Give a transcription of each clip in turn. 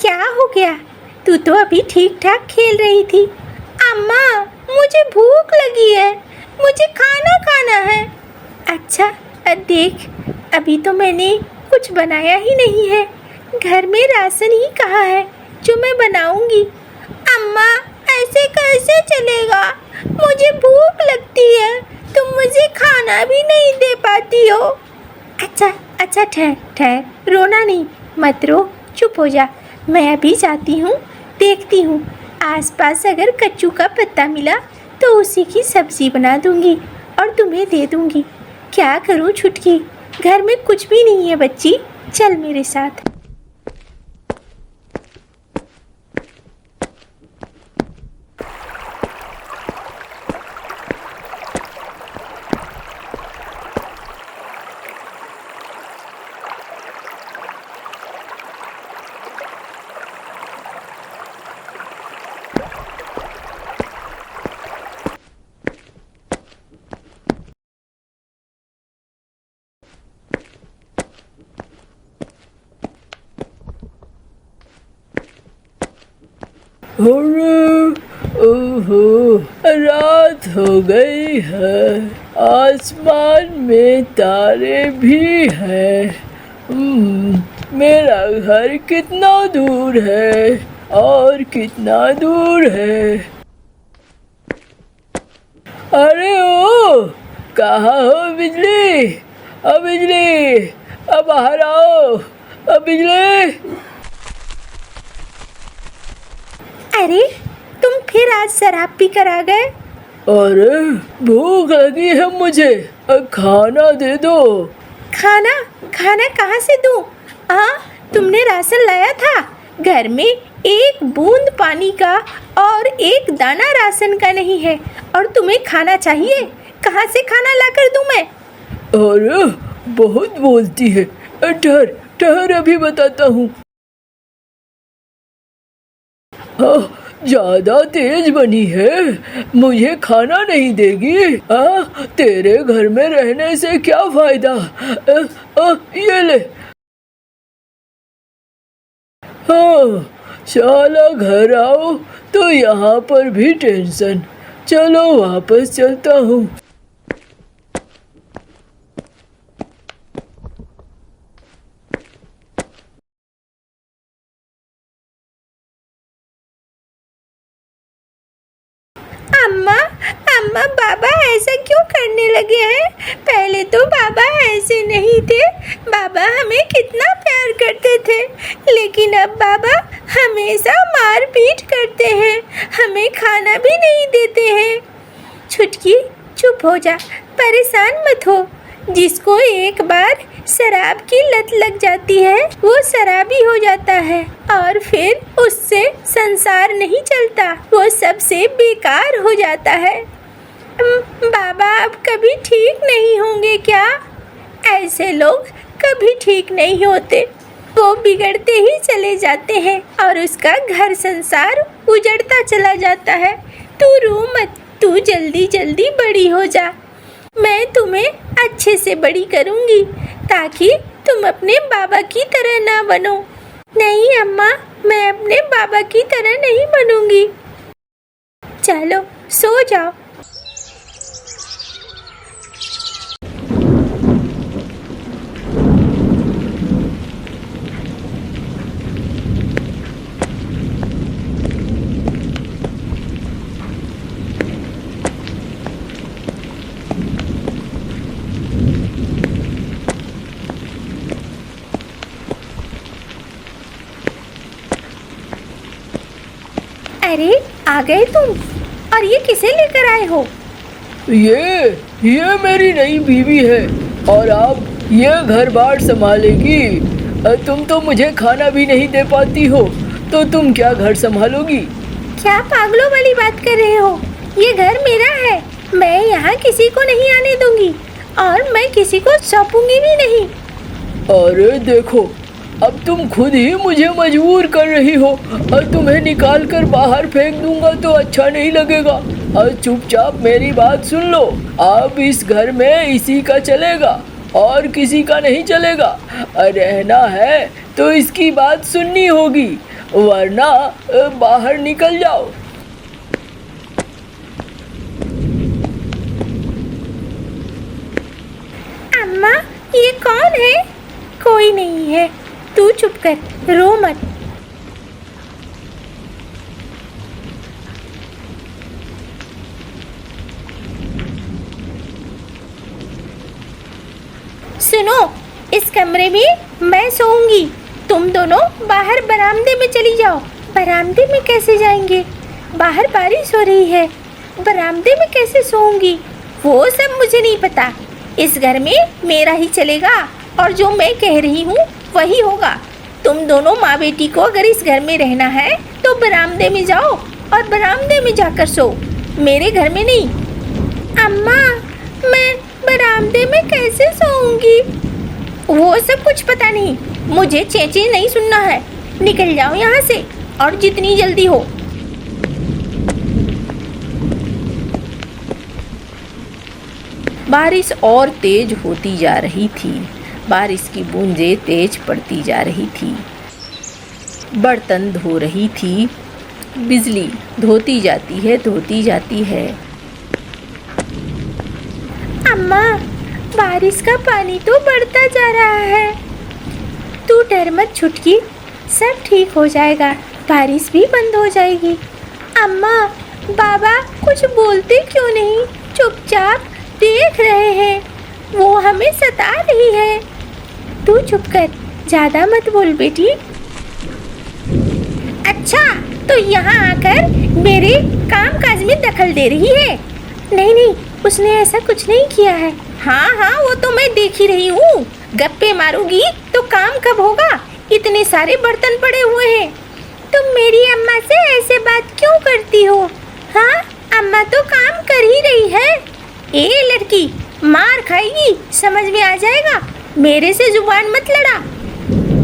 क्या हो गया? तू तो अभी ठीक ठाक खेल रही थी। अम्मा, मुझे भूख लगी है, मुझे खाना खाना है। अच्छा देख, अभी तो मैंने कुछ बनाया ही नहीं है, घर में राशन ही कहाँ है जो मैं बनाऊंगी। अम्मा, ऐसे कैसे चलेगा? मुझे भूख लगती है, तुम मुझे खाना भी नहीं दे पाती हो। अच्छा ठहर ठहर, रोना नहीं, मत रो, चुप हो जा। मैं अभी जाती हूँ, देखती हूँ आसपास अगर कच्चू का पत्ता मिला तो उसी की सब्जी बना दूंगी और तुम्हें दे दूंगी। क्या करूँ छुटकी, घर में कुछ भी नहीं है बच्ची, चल मेरे साथ। अरे ओहो, रात हो गई है, आसमान में तारे भी हैं। मेरा घर कितना दूर है और कितना दूर है? अरे ओ, कहाँ हो बिजली? बिजली, बाहर आओ। बिजली। अरे, तुम फिर आज शराब पी कर आ गए? अरे, भूख लगी है मुझे, खाना दे दो। खाना? खाना कहाँ से दूँ? तुमने राशन लाया था? घर में एक बूंद पानी का और एक दाना राशन का नहीं है और तुम्हें खाना चाहिए? कहाँ से खाना लाकर दूँ मैं? अरे, बहुत बोलती है, ठहर ठहर, अभी बताता हूँ। ज्यादा तेज बनी है, मुझे खाना नहीं देगी? तेरे घर में रहने से क्या फायदा? ये ले। शाला घर आओ तो यहाँ पर भी टेंशन। चलो वापस चलता हूँ। अम्मा, बाबा ऐसा क्यों करने लगे हैं? पहले तो बाबा ऐसे नहीं थे, बाबा हमें कितना प्यार करते थे, लेकिन अब बाबा हमेशा मार पीट करते हैं, हमें खाना भी नहीं देते हैं। छुटकी, चुप हो जा, परेशान मत हो। जिसको एक बार शराब की लत लग जाती है वो शराबी हो जाता है और फिर उससे संसार नहीं चलता, वो सबसे बेकार हो जाता है। बाबा अब कभी ठीक नहीं होंगे क्या? ऐसे लोग कभी ठीक नहीं होते, वो बिगड़ते ही चले जाते हैं और उसका घर संसार उजड़ता चला जाता है। तू रो मत, तू जल्दी जल्दी बड़ी हो जा, मैं तुम्हें अच्छे से बड़ी करूंगी ताकि तुम अपने बाबा की तरह ना बनो। नहीं अम्मा, मैं अपने बाबा की तरह नहीं बनूंगी। चलो सो जाओ। अरे, आ गए तुम? और ये किसे लेकर आए हो? ये मेरी नई बीवी है और अब ये घर बार संभालेगी। तुम तो मुझे खाना भी नहीं दे पाती हो, तो तुम क्या घर संभालोगी? क्या पागलों वाली बात कर रहे हो? ये घर मेरा है, मैं यहाँ किसी को नहीं आने दूंगी और मैं किसी को सौंपूंगी भी नहीं। अरे देखो, अब तुम खुद ही मुझे मजबूर कर रही हो और तुम्हें निकाल कर बाहर फेंक दूंगा तो अच्छा नहीं लगेगा। और चुपचाप मेरी बात सुन लो, अब इस घर में इसी का चलेगा और किसी का नहीं चलेगा। रहना है तो इसकी बात सुननी होगी वरना बाहर निकल जाओ। अम्मा, ये कौन है? कोई नहीं है, तू चुप कर, रो मत। सुनो, इस कमरे में मैं सोऊंगी, तुम दोनों बाहर बरामदे में चली जाओ। बरामदे में कैसे जाएंगे? बाहर बारिश हो रही है, बरामदे में कैसे सोऊंगी? वो सब मुझे नहीं पता। इस घर में मेरा ही चलेगा और जो मैं कह रही हूँ वही होगा। तुम दोनों माँ बेटी को अगर इस घर में रहना है तो बरामदे में जाओ और बरामदे में जाकर सो, मेरे घर में नहीं। अम्मा, मैं बरामदे में कैसे सोऊंगी? वो सब कुछ पता नहीं, मुझे चेंची नहीं सुनना है। निकल जाओ यहाँ से और जितनी जल्दी हो। बारिश और तेज होती जा रही थी। बारिश की बूंदें तेज पड़ती जा रही थी। बर्तन धो रही थी, बिजली धोती जाती है। अम्मा, बारिश का पानी तो बढ़ता जा रहा है। तू डर मत छुटकी, सब ठीक हो जाएगा, बारिश भी बंद हो जाएगी। अम्मा, बाबा कुछ बोलते क्यों नहीं? चुपचाप देख रहे हैं, वो हमें सता रही है। तू चुप कर, ज़्यादा मत बोल बेटी। अच्छा, तो यहाँ आकर मेरे काम काज में दखल दे रही है? नहीं नहीं, उसने ऐसा कुछ नहीं किया है। हाँ हाँ, वो तो मैं देख ही रही हूँ। गप्पे मारूंगी तो काम कब होगा? इतने सारे बर्तन पड़े हुए हैं। तुम मेरी अम्मा से ऐसे बात क्यों करती हो? हाँ, अम्मा तो काम कर ही रही है। ए लड़की, मार खाएगी, समझ में आ जाएगा। मेरे से जुबान मत लड़ा,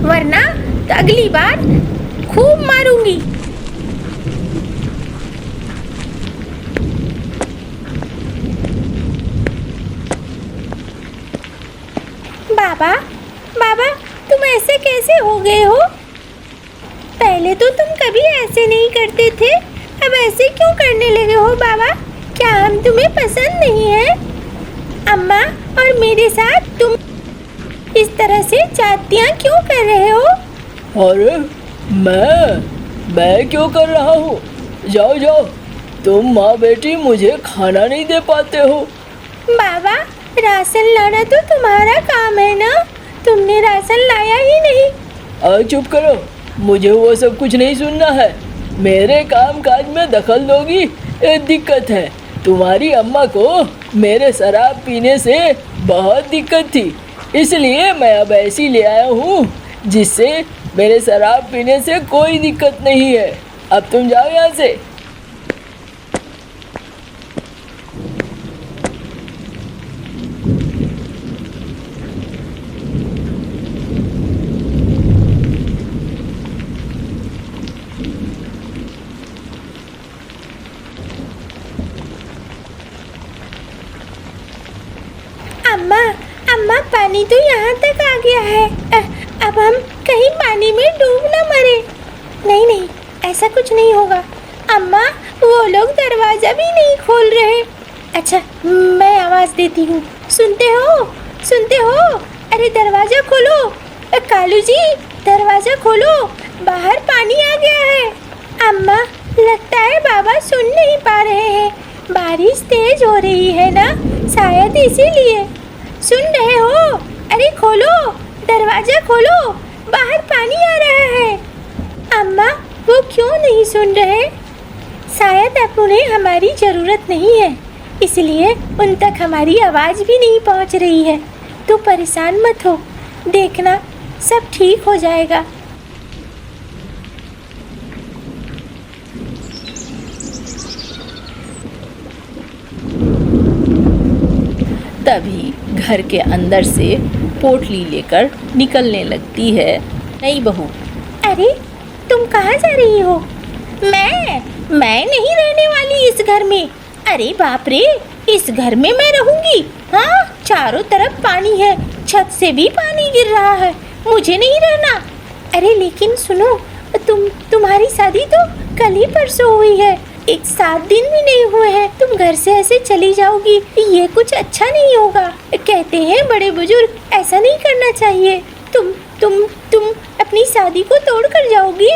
वरना तो अगली बार खूब मारूंगी। बाबा, बाबा, तुम ऐसे कैसे हो गए हो? पहले तो तुम कभी ऐसे नहीं करते थे, अब ऐसे क्यों करने लगे हो बाबा? क्या हम तुम्हें पसंद नहीं है? अम्मा और मेरे साथ तुम इस तरह से जातियाँ क्यों कर रहे हो? अरे मैं क्यों कर रहा हूँ? जाओ जाओ, तुम माँ बेटी मुझे खाना नहीं दे पाते हो। बाबा, राशन लाना तो तुम्हारा काम है ना, तुमने राशन लाया ही नहीं। चुप करो, मुझे वो सब कुछ नहीं सुनना है। मेरे काम काज में दखल दोगी, एक दिक्कत है। तुम्हारी अम्मा को मेरे शराब पीने से बहुत दिक्कत थी, इसलिए मैं अब ऐसी ले आया हूँ जिससे मेरे शराब पीने से कोई दिक्कत नहीं है। अब तुम जाओ यहाँ से। अम्मा, अम्मा, पानी तो यहाँ तक आ गया है। अब हम कहीं पानी में डूब न मरे। नहीं नहीं, ऐसा कुछ नहीं होगा। अम्मा, वो लोग दरवाज़ा भी नहीं खोल रहे। अच्छा, मैं आवाज़ देती हूँ। सुनते हो? सुनते हो? अरे दरवाज़ा खोलो। कालू जी, दरवाज़ा खोलो, बाहर पानी आ गया है। अम्मा, लगता है बाबा सुन नहीं पा रहे हैं। बारिश तेज हो रही है ना, शायद इसीलिए। सुन रहे हो? अरे खोलो, दरवाज़ा खोलो, बाहर पानी आ रहा है। अम्मा, वो क्यों नहीं सुन रहे? शायद अब उन्हें हमारी ज़रूरत नहीं है, इसलिए उन तक हमारी आवाज़ भी नहीं पहुंच रही है। तो परेशान मत हो, देखना सब ठीक हो जाएगा। तभी घर के अंदर से पोटली लेकर निकलने लगती है नई बहू। अरे, तुम कहाँ जा रही हो? मैं नहीं रहने वाली इस घर में। अरे बाप रे, इस घर में मैं रहूंगी? हाँ, चारों तरफ पानी है, छत से भी पानी गिर रहा है, मुझे नहीं रहना। अरे लेकिन सुनो, तुम्हारी शादी तो कल ही परसों हुई है, एक 7 दिन भी नहीं हुए हैं, तुम घर से ऐसे चली जाओगी, ये कुछ अच्छा नहीं होगा। कहते हैं बड़े बुजुर्ग, ऐसा नहीं करना चाहिए। तुम अपनी शादी को तोड़ कर जाओगी।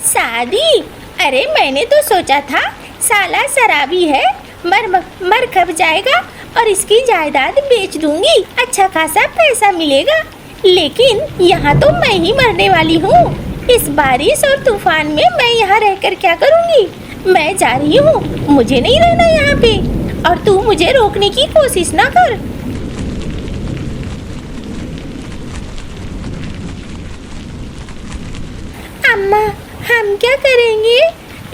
शादी? अरे मैंने तो सोचा था साला शराबी है, मर खप जाएगा और इसकी जायदाद बेच दूंगी, अच्छा खासा पैसा मिलेगा। लेकिन यहाँ तो मैं ही मरने वाली हूँ। इस बारिश और तूफान में मैं यहाँ रहकर क्या करूँगी? मैं जा रही हूँ, मुझे नहीं रहना यहाँ पे, और तू मुझे रोकने की कोशिश ना कर। अम्मा, हम क्या करेंगे?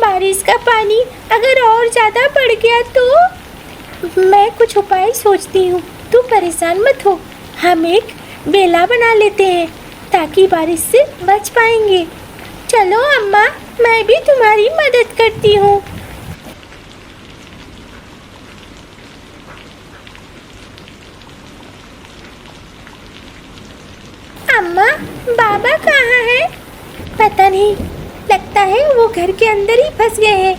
बारिश का पानी अगर और ज़्यादा बढ़ गया तो? मैं कुछ उपाय सोचती हूँ, तू परेशान मत हो। हम एक बेला बना लेते हैं ताकि बारिश से बच पाएंगे। चलो अम्मा, मैं भी तुम्हारी मदद करती हूँ। अम्मा, बाबा कहाँ है? पता नहीं, लगता है वो घर के अंदर ही फंस गए हैं।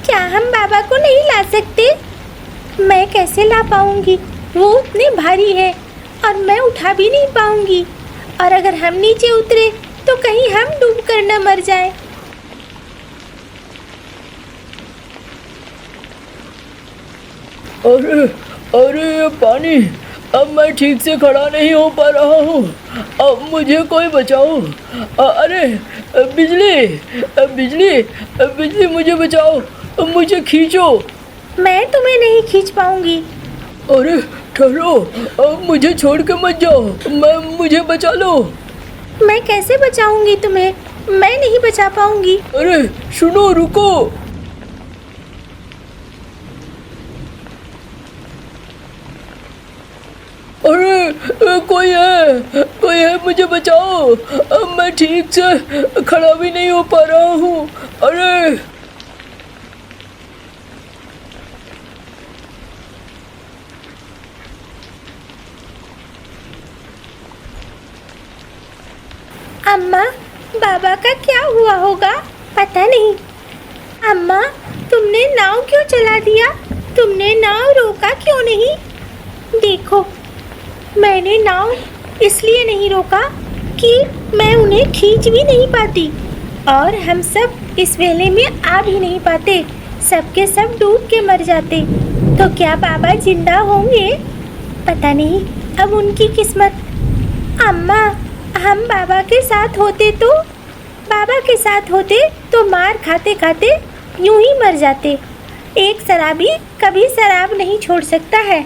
क्या हम बाबा को नहीं ला सकते? मैं कैसे ला पाऊंगी? वो उतने भारी है और मैं उठा भी नहीं पाऊंगी, और अगर हम नीचे उतरे तो कहीं हम डूब कर न मर जाए। अरे अरे ये पानी, अब मैं ठीक से खड़ा नहीं हो पा रहा हूँ, अब मुझे कोई बचाओ। अरे बिजली बिजली बिजली, मुझे बचाओ, मुझे खींचो। मैं तुम्हें नहीं खींच पाऊंगी। अरे ठहरो, मुझे छोड़ के मत जाओ, मुझे बचा लो। मैं कैसे बचाऊंगी तुम्हें? मैं नहीं बचा पाऊंगी। अरे सुनो, रुको। अरे कोई है, मुझे बचाओ, अब मैं ठीक से खड़ा भी नहीं हो पा रहा हूँ। अरे अम्मा, बाबा का क्या हुआ होगा? पता नहीं। अम्मा, तुमने नाव क्यों चला दिया? तुमने नाव रोका क्यों नहीं? देखो, मैंने नाव इसलिए नहीं रोका कि मैं उन्हें खींच भी नहीं पाती, और हम सब इस वेले में आ भी नहीं पाते, सबके सब डूब के मर जाते। तो क्या बाबा जिंदा होंगे? पता नहीं, अब उनकी किस्मत। अम्मा, हम बाबा के साथ होते तो मार खाते खाते यूं ही मर जाते। एक शराबी कभी शराब नहीं छोड़ सकता है,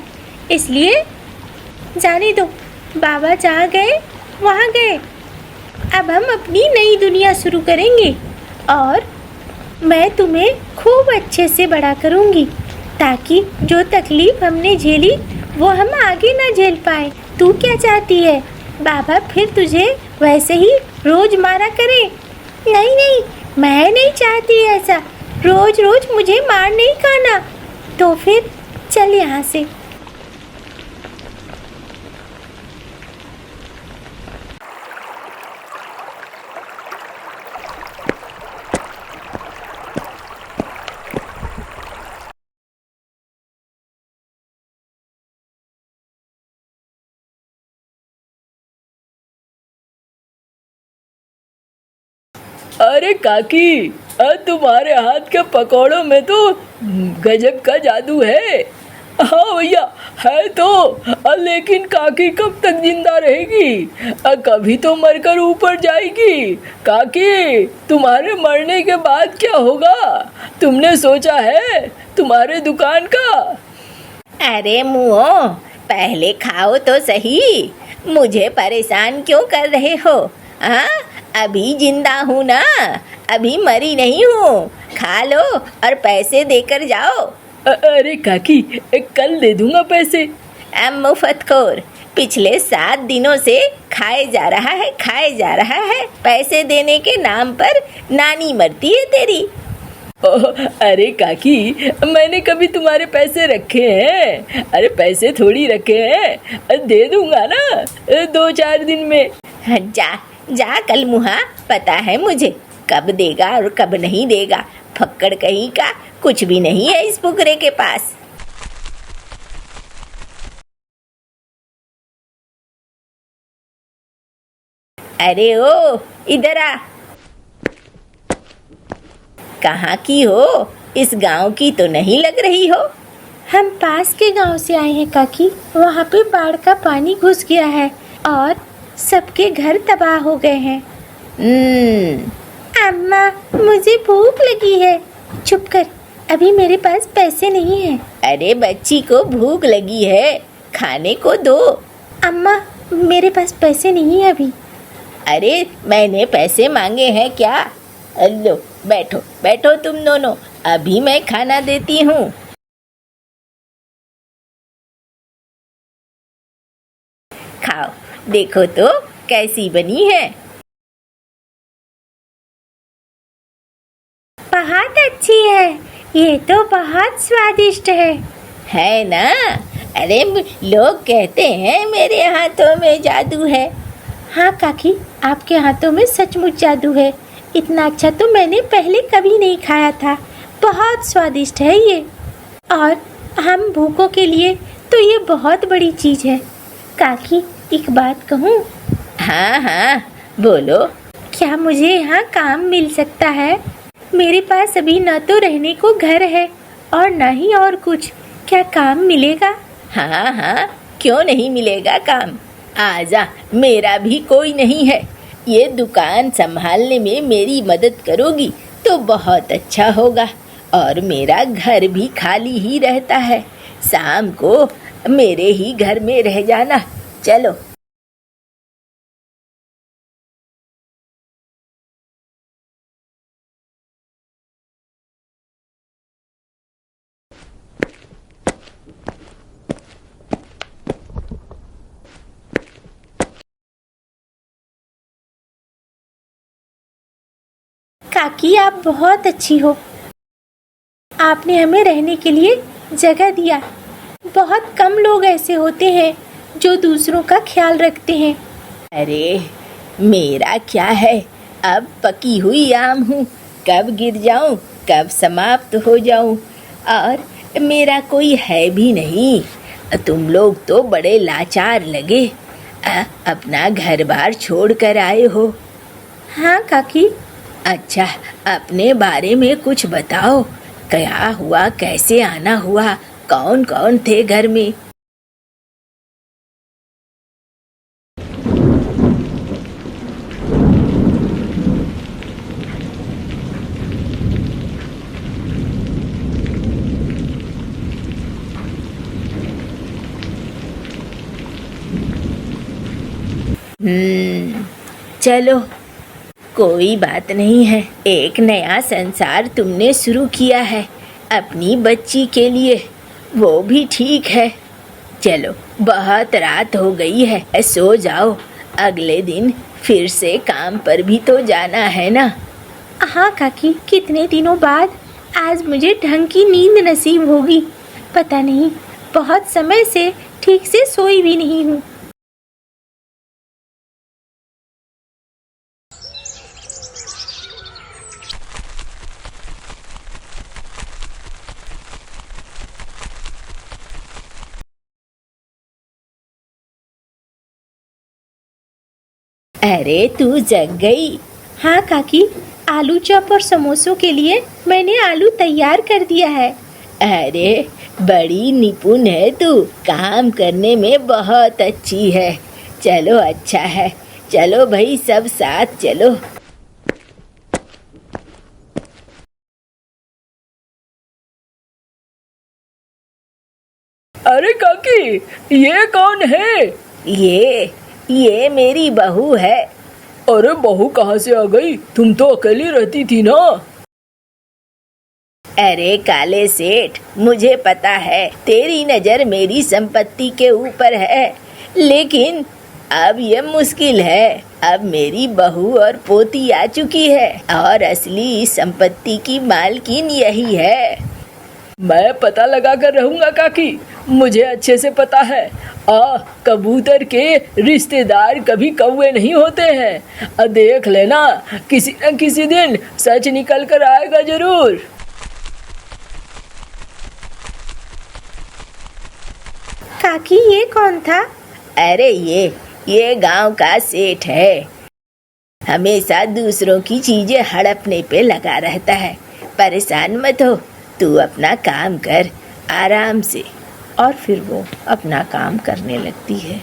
इसलिए जाने दो। बाबा जहाँ गए वहाँ गए। अब हम अपनी नई दुनिया शुरू करेंगे, और मैं तुम्हें खूब अच्छे से बड़ा करूँगी ताकि जो तकलीफ हमने झेली वो हम आगे ना झेल पाए। तू क्या चाहती है? बाबा फिर तुझे वैसे ही रोज मारा करे? नहीं नहीं, मैं नहीं चाहती ऐसा। रोज रोज मुझे मार नहीं खाना। तो फिर चल यहाँ से। अरे काकी, तुम्हारे हाथ के पकौड़ों में तो गजब का जादू है। हाँ भैया, है तो, लेकिन काकी कब तक जिंदा रहेगी? कभी तो मरकर ऊपर जाएगी। काकी, तुम्हारे मरने के बाद क्या होगा? तुमने सोचा है तुम्हारे दुकान का? अरे मुओ, पहले खाओ तो सही, मुझे परेशान क्यों कर रहे हो? हाँ, अभी जिंदा हूँ ना, अभी मरी नहीं हूँ। खा लो और पैसे देकर जाओ। अरे काकी, कल दे दूंगा पैसे। मुफ्तखोर, पिछले 7 दिनों से खाए जा रहा है। पैसे देने के नाम पर नानी मरती है तेरी। अरे काकी, मैंने कभी तुम्हारे पैसे रखे हैं? अरे पैसे थोड़ी रखे हैं, दे दूंगा ना 2-4 दिन में। जा कल मुहा, पता है मुझे। कब देगा और कब नहीं देगा, फक्कड़ कहीं का कुछ भी नहीं है इस फुकरे के पास। अरे ओ, इधर आ। कहाँ की हो? इस गांव की तो नहीं लग रही हो। हम पास के गांव से आए हैं काकी। वहाँ पे बाढ़ का पानी घुस गया है और सबके घर तबाह हो गए हैं। अम्मा, मुझे भूख लगी है। चुप कर, अभी मेरे पास पैसे नहीं हैं। अरे बच्ची को भूख लगी है, खाने को दो। अम्मा, मेरे पास पैसे नहीं है अभी। अरे मैंने पैसे मांगे हैं क्या? लो बैठो बैठो तुम दोनों, अभी मैं खाना देती हूँ। खाओ, देखो तो कैसी बनी है। बहुत अच्छी है, ये तो बहुत स्वादिष्ट है ना? अरे लोग कहते हैं मेरे हाथों में जादू है। हाँ काकी, आपके हाथों में सचमुच जादू है। इतना अच्छा तो मैंने पहले कभी नहीं खाया था। बहुत स्वादिष्ट है ये, और हम भूखों के लिए तो ये बहुत बड़ी चीज़ है। काकी, एक बात कहूँ? हाँ हाँ बोलो। क्या मुझे यहाँ काम मिल सकता है? मेरे पास अभी न तो रहने को घर है और न ही और कुछ। क्या काम मिलेगा? हाँ हाँ, क्यों नहीं मिलेगा काम। आजा, मेरा भी कोई नहीं है। ये दुकान संभालने में मेरी मदद करोगी तो बहुत अच्छा होगा। और मेरा घर भी खाली ही रहता है, शाम को मेरे ही घर में रह जाना। चलो। काकी, आप बहुत अच्छी हो। आपने हमें रहने के लिए जगह दिया। बहुत कम लोग ऐसे होते हैं जो दूसरों का ख्याल रखते हैं। अरे मेरा क्या है, अब पकी हुई आम हूँ, कब गिर जाऊँ कब समाप्त हो जाऊँ, और मेरा कोई है भी नहीं। तुम लोग तो बड़े लाचार लगे, अपना घर बार छोड़ कर आए हो। हाँ काकी। अच्छा, अपने बारे में कुछ बताओ, क्या हुआ, कैसे आना हुआ, कौन कौन थे घर में? चलो कोई बात नहीं है, एक नया संसार तुमने शुरू किया है अपनी बच्ची के लिए, वो भी ठीक है। चलो बहुत रात हो गई है, सो जाओ, अगले दिन फिर से काम पर भी तो जाना है ना। हाँ काकी, कितने दिनों बाद आज मुझे ढंग की नींद नसीब होगी। पता नहीं, बहुत समय से ठीक से सोई भी नहीं हूँ। अरे तू जग गई? हाँ काकी, आलू चॉप और समोसों के लिए मैंने आलू तैयार कर दिया है। अरे बड़ी निपुण है तू, काम करने में बहुत अच्छी है। चलो अच्छा है, चलो भाई सब साथ चलो। अरे काकी, ये कौन है? ये मेरी बहू है। अरे बहू कहाँ से आ गई? तुम तो अकेली रहती थी ना। अरे काले सेठ, मुझे पता है तेरी नजर मेरी संपत्ति के ऊपर है, लेकिन अब ये मुश्किल है। अब मेरी बहू और पोती आ चुकी है और असली संपत्ति की मालकिन यही है। मैं पता लगा कर रहूंगा काकी, मुझे अच्छे से पता है। कबूतर के रिश्तेदार कभी कौवे नहीं होते हैं। देख लेना, किसी न किसी दिन सच निकल कर आएगा जरूर। काकी ये कौन था? अरे ये गांव का सेठ है, हमेशा दूसरों की चीजें हड़पने पे लगा रहता है। परेशान मत हो, तू अपना काम कर आराम से। और फिर वो अपना काम करने लगती है।